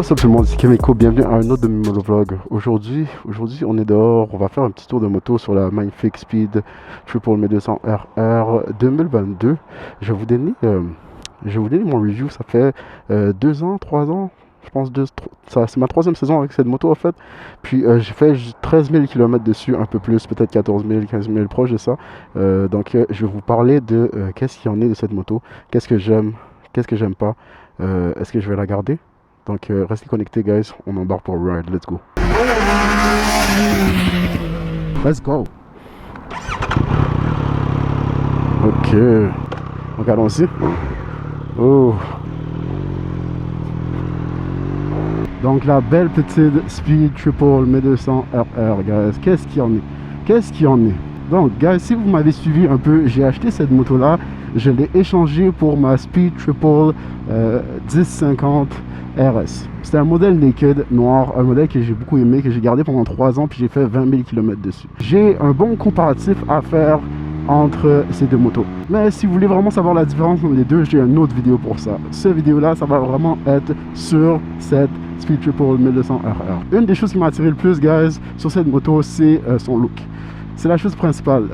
What's up tout le monde, c'est Kemiko, bienvenue à un autre de mes motovlogs. Aujourd'hui on est dehors, on va faire un petit tour de moto sur la magnifique Speed Triple 1200 RR 2022. Je vais vous donner mon review, ça fait 2 ans, 3 ans, je pense c'est ma 3e saison avec cette moto en fait. Puis j'ai fait 13 000 km dessus, un peu plus, peut-être 14 000, 15 000, proche de ça. Donc je vais vous parler de qu'est-ce qu'il y en est de cette moto, qu'est-ce que j'aime, qu'est-ce que j'aime pas, est-ce que je vais la garder. Donc restez connectés guys, on embarque pour le ride, let's go. Let's go. Ok, donc allons-y. Oh. Donc la belle petite Speed Triple 1200 RR guys, qu'est-ce qu'il y en est? Qu'est-ce qu'il y en est? Donc guys, si vous m'avez suivi un peu, j'ai acheté cette moto là, je l'ai échangée pour ma Speed Triple 1050 RS. C'était un modèle naked noir, un modèle que j'ai beaucoup aimé, que j'ai gardé pendant 3 ans, puis j'ai fait 20 000 km dessus. J'ai un bon comparatif à faire entre ces deux motos. Mais si vous voulez vraiment savoir la différence entre les deux, j'ai une autre vidéo pour ça. Cette vidéo là, ça va vraiment être sur cette Speed Triple 1200 RR. Une des choses qui m'a attiré le plus guys sur cette moto, c'est son look. C'est la chose principale,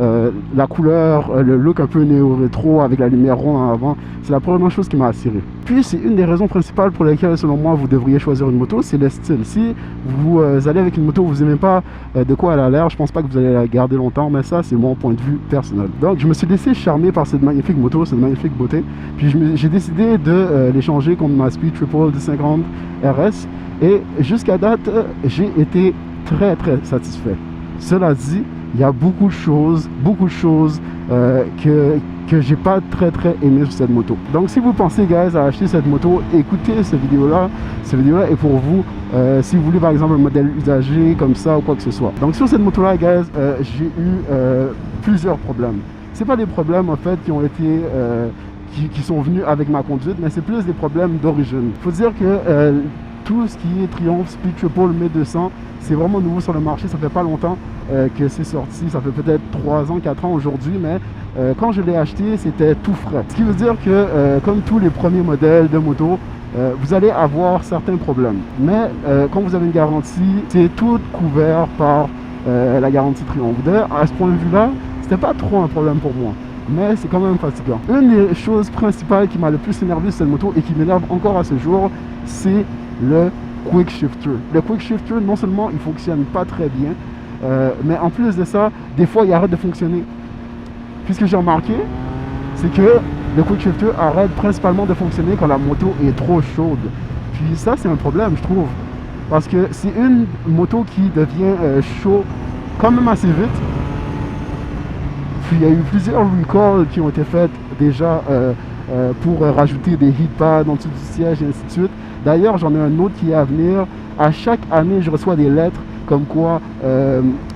la couleur, le look un peu néo-rétro avec la lumière ronde en avant, c'est la première chose qui m'a attiré. Puis c'est une des raisons principales pour lesquelles selon moi vous devriez choisir une moto, c'est le style. Si vous allez avec une moto, vous n'aimez pas de quoi elle a l'air, je pense pas que vous allez la garder longtemps, mais ça c'est mon point de vue personnel. Donc je me suis laissé charmer par cette magnifique moto, cette magnifique beauté, puis j'ai décidé de l'échanger contre ma Speed Triple 1050 RS, et jusqu'à date, j'ai été très satisfait. Cela dit, il y a beaucoup de choses que j'ai pas très aimé sur cette moto. Donc si vous pensez guys à acheter cette moto, écoutez cette vidéo là est pour vous si vous voulez par exemple un modèle usagé comme ça ou quoi que ce soit. Donc sur cette moto là guys, j'ai eu plusieurs problèmes. C'est pas des problèmes en fait qui ont été qui sont venus avec ma conduite, mais c'est plus des problèmes d'origine. Il faut dire que tout ce qui est Triumph Speed Triple 1200, c'est vraiment nouveau sur le marché, ça fait pas longtemps que c'est sorti, ça fait peut-être 3 ans, 4 ans aujourd'hui, mais quand je l'ai acheté, c'était tout frais. Ce qui veut dire que, comme tous les premiers modèles de moto, vous allez avoir certains problèmes. Mais quand vous avez une garantie, c'est tout couvert par la garantie Triumph. D'ailleurs, à ce point de vue-là, c'était pas trop un problème pour moi. Mais c'est quand même fatigant. Une des choses principales qui m'a le plus énervé sur cette moto et qui m'énerve encore à ce jour, c'est le Quick Shifter. Le Quick Shifter, non seulement il fonctionne pas très bien, mais en plus de ça, des fois il arrête de fonctionner. Puis ce que j'ai remarqué, c'est que le Quick Shifter arrête principalement de fonctionner quand la moto est trop chaude. Puis ça c'est un problème je trouve, parce que c'est une moto qui devient chaud quand même assez vite. Puis il y a eu plusieurs recalls qui ont été faits déjà pour rajouter des heat pads en dessous du siège et ainsi de suite. D'ailleurs, j'en ai un autre qui est à venir. À chaque année, je reçois des lettres comme quoi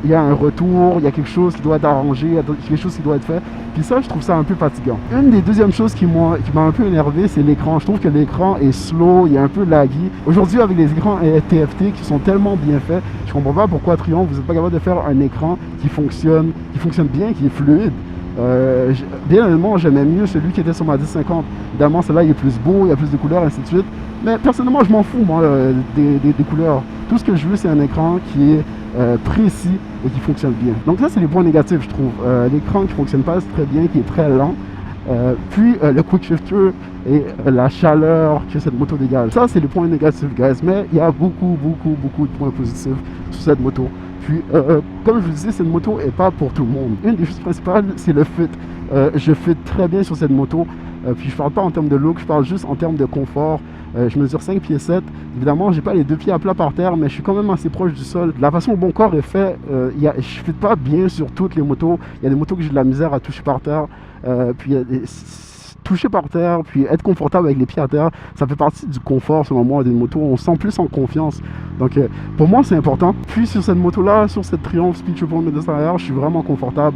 il y a un retour, il y a quelque chose qui doit être arrangé, il y a quelque chose qui doit être fait. Puis ça, je trouve ça un peu fatigant. Une des deuxièmes choses qui m'a un peu énervé, c'est l'écran. Je trouve que l'écran est slow, il est un peu laggy. Aujourd'hui, avec les écrans TFT qui sont tellement bien faits, je comprends pas pourquoi Triumph, vous n'êtes pas capable de faire un écran qui fonctionne bien, qui est fluide. Bien évidemment, j'aimais mieux celui qui était sur ma 1050. Évidemment, celui-là, il est plus beau, il y a plus de couleurs, ainsi de suite. Mais personnellement, je m'en fous, moi, des couleurs. Tout ce que je veux, c'est un écran qui est précis et qui fonctionne bien. Donc ça, c'est les points négatifs, je trouve. L'écran qui fonctionne pas très bien, qui est très lent. Puis le Quick Shifter et la chaleur que cette moto dégage. Ça, c'est les points négatifs, guys. Mais il y a beaucoup de points positifs sur cette moto. Puis, comme je vous disais, cette moto n'est pas pour tout le monde. Une des choses principales, c'est le fit. Je fit très bien sur cette moto. Puis je parle pas en termes de look, je parle juste en termes de confort. Je mesure 5 pieds 7. Évidemment, j'ai pas les 2 pieds à plat par terre, mais je suis quand même assez proche du sol. De la façon dont mon corps est fait, je fit pas bien sur toutes les motos. Il y a des motos que j'ai de la misère à toucher par terre. Puis toucher par terre, puis être confortable avec les pieds à terre, ça fait partie du confort selon moi d'une moto. On se sent plus en confiance. Donc pour moi c'est important. Puis sur cette moto là, sur cette Triumph Speed Triple 1200 RR, je suis vraiment confortable.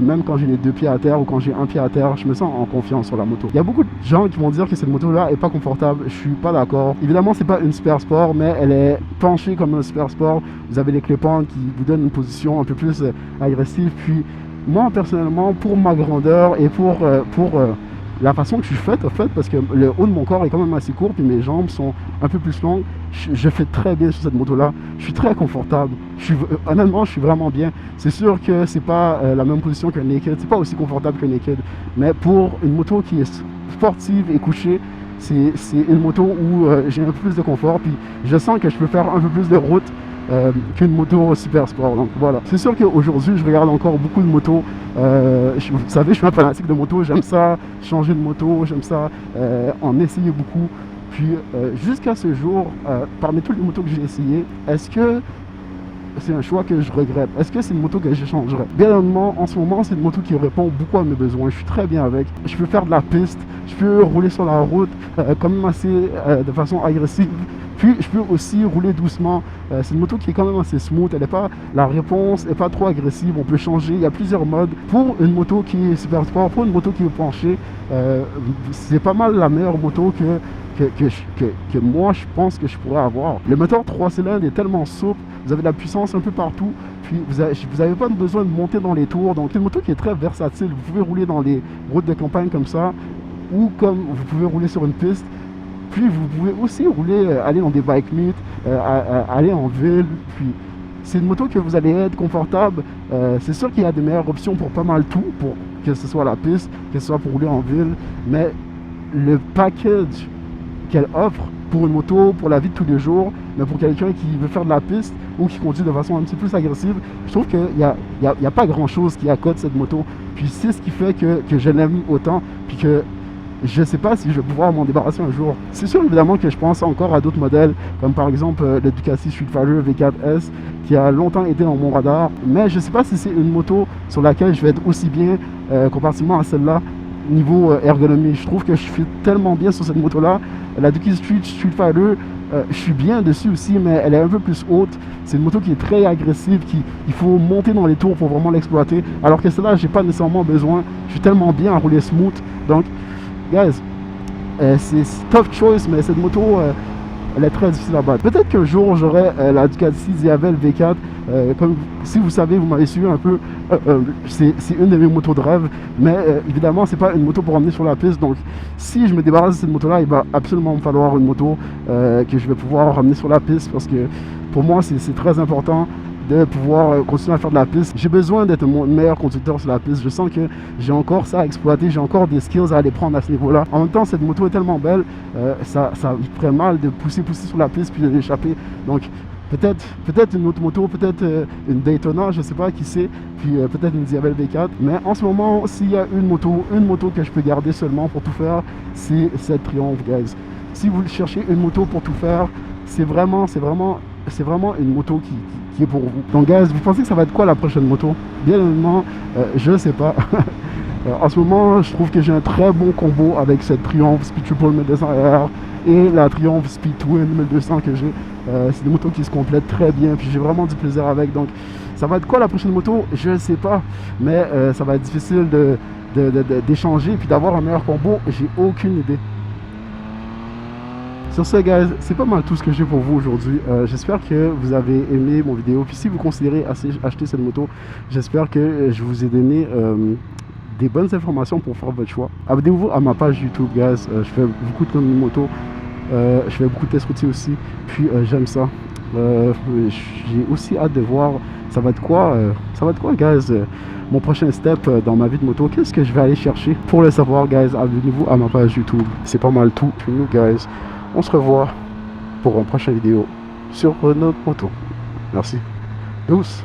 Même quand j'ai les 2 pieds à terre ou quand j'ai un pied à terre, je me sens en confiance sur la moto. Il y a beaucoup de gens qui vont dire que cette moto là est pas confortable. Je suis pas d'accord. Évidemment c'est pas une super sport, mais elle est penchée comme un super sport. Vous avez les clépantes qui vous donnent une position un peu plus agressive. Puis moi personnellement, pour ma grandeur et pour la façon que je suis faite, en fait, parce que le haut de mon corps est quand même assez court, puis mes jambes sont un peu plus longues, je fais très bien sur cette moto-là. Je suis très confortable. Honnêtement, je suis vraiment bien. C'est sûr que c'est pas la même position qu'un naked, c'est pas aussi confortable qu'un naked, mais pour une moto qui est sportive et couchée, c'est une moto où j'ai un peu plus de confort, puis je sens que je peux faire un peu plus de route qu'une moto super sport. Donc voilà, c'est sûr qu'aujourd'hui je regarde encore beaucoup de motos. Vous savez, je suis un fanatique de moto, j'aime ça changer de moto, j'aime ça en essayer beaucoup. Puis jusqu'à ce jour, parmi toutes les motos que j'ai essayées, est-ce que c'est un choix que je regrette? Est-ce que c'est une moto que j'échangerais? Bien évidemment, en ce moment, c'est une moto qui répond beaucoup à mes besoins. Je suis très bien avec. Je peux faire de la piste, je peux rouler sur la route quand même assez de façon agressive. Puis je peux aussi rouler doucement. C'est une moto qui est quand même assez smooth. La réponse n'est pas trop agressive. On peut changer. Il y a plusieurs modes. Pour une moto qui est super sport, pour une moto qui est penchée, c'est pas mal la meilleure moto que moi je pense que je pourrais avoir. Le moteur 3 cylindres est tellement souple. Vous avez de la puissance un peu partout. Puis vous n'avez pas besoin de monter dans les tours. Donc c'est une moto qui est très versatile. Vous pouvez rouler dans les routes de campagne comme ça, ou comme vous pouvez rouler sur une piste. Puis vous pouvez aussi rouler, aller dans des bike meets, aller en ville. Puis c'est une moto que vous allez être confortable. C'est sûr qu'il y a des meilleures options pour pas mal tout, pour que ce soit la piste, que ce soit pour rouler en ville. Mais le package qu'elle offre pour une moto, pour la vie de tous les jours, mais pour quelqu'un qui veut faire de la piste ou qui conduit de façon un petit peu plus agressive, je trouve qu'il n'y a pas grand chose qui accorde cette moto. Puis c'est ce qui fait que je l'aime autant, puis que je ne sais pas si je vais pouvoir m'en débarrasser un jour. C'est sûr évidemment que je pense encore à d'autres modèles, comme par exemple le Ducati Street Fighter V4S, qui a longtemps été dans mon radar, mais je ne sais pas si c'est une moto sur laquelle je vais être aussi bien comparativement à celle-là, niveau ergonomie. Je trouve que je suis tellement bien sur cette moto-là. La Ducati Street Fighter, je suis bien dessus aussi, mais elle est un peu plus haute. C'est une moto qui est très agressive, il faut monter dans les tours pour vraiment l'exploiter. Alors que celle-là, j'ai pas nécessairement besoin. Je suis tellement bien à rouler smooth. Donc, guys, c'est tough choice, mais cette moto, elle est très difficile à battre. Peut-être qu'un jour, j'aurai la Ducati Diavel V4. Comme si vous savez, vous m'avez suivi un peu, c'est une de mes motos de rêve, mais évidemment c'est pas une moto pour emmener sur la piste. Donc si je me débarrasse de cette moto là, il va absolument me falloir une moto que je vais pouvoir ramener sur la piste, parce que pour moi c'est très important de pouvoir continuer à faire de la piste. J'ai besoin d'être mon meilleur conducteur sur la piste. Je sens que j'ai encore ça à exploiter, j'ai encore des skills à aller prendre à ce niveau-là. En même temps, cette moto est tellement belle, ça me ferait mal de pousser sur la piste puis de l'échapper. Donc peut-être une autre moto, peut-être une Daytona, je sais pas, qui sait, puis peut-être une Diavel V4. Mais en ce moment, s'il y a une moto que je peux garder seulement pour tout faire, c'est cette Triumph, guys. Si vous cherchez une moto pour tout faire, c'est vraiment une moto qui est pour vous. Donc guys, vous pensez que ça va être quoi la prochaine moto? Bien évidemment, je sais pas. En ce moment, je trouve que j'ai un très bon combo avec cette Triumph Speed Triple 1200R et la Triumph Speed Twin 1200 que j'ai. C'est des motos qui se complètent très bien, puis j'ai vraiment du plaisir avec. Donc ça va être quoi la prochaine moto? Je ne sais pas, mais ça va être difficile d'échanger puis d'avoir un meilleur combo. J'ai aucune idée. Sur ce, guys, c'est pas mal tout ce que j'ai pour vous aujourd'hui. J'espère que vous avez aimé mon vidéo. Puis si vous considérez acheter cette moto, j'espère que je vous ai donné des bonnes informations pour faire votre choix. Abonnez-vous à ma page YouTube, guys. Je fais beaucoup de contenu moto. Je fais beaucoup de tests routiers aussi. Puis j'aime ça. J'ai aussi hâte de voir ça va être quoi, guys, mon prochain step dans ma vie de moto. Qu'est-ce que je vais aller chercher? Pour le savoir, guys, abonnez-vous à ma page YouTube. C'est pas mal tout. Puis nous, guys, on se revoit pour une prochaine vidéo sur notre moto. Merci. Douce.